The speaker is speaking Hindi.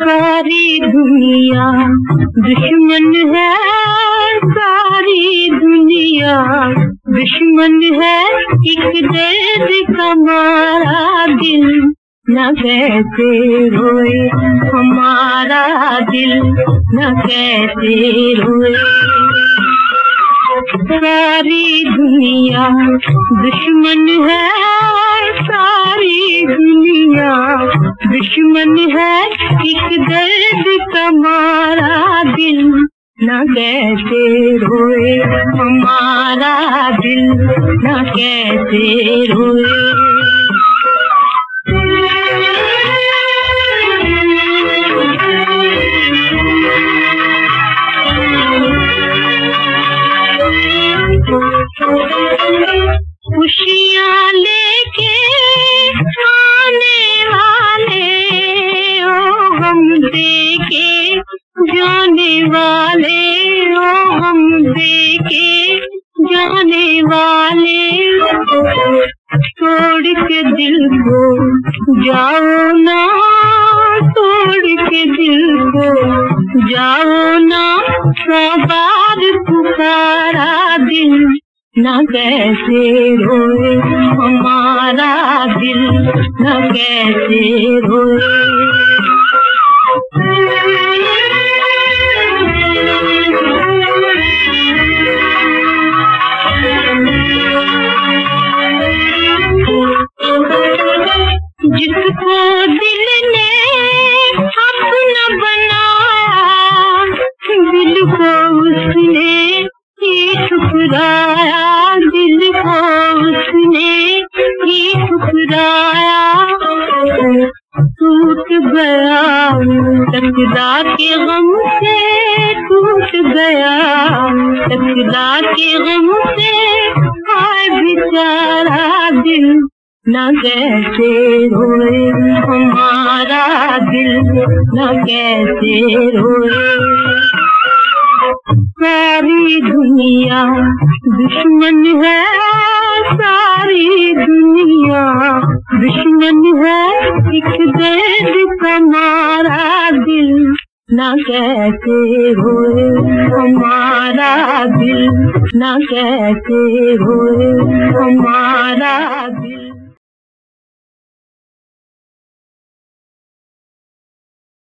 सारी दुनिया दुश्मन है, सारी दुनिया दुश्मन है। एक दर्द का मारा दिल न कैसे रोए, हमारा दिल न कैसे रोए। सारी दुनिया दुश्मन है, सारी दुनिया दुश्मन है। एक दर्द का मारा दिल न कैसे रोए, हमारा दिल न कैसे रोए। खुशियाँ लेके आने वाले, ओ गम देके जाने वाले, ओ गम देके जाने वाले। तोड़ के दिल को जाओ ना, तोड़ के दिल को जाओ ना। 100 बार पुकारा दिल न कैसे रोए, हमारा दिल न कैसे रोए। जिसको दिल ने अपना बनाया, दिल को उसने ही ठुकराया, दिल को उसने ही ठुकराया। टूट गया टकरा के गम से, टूट गया टकरा के गम से। हाय बेचारा दिल न कैसे रोए, हमारा दिल न कैसे रोए। सारी दुनिया दुश्मन है, सारी दुनिया दुश्मन है। एक दर्द का मारा दिल न कैसे रोए, हमारा दिल न कैसे रोए।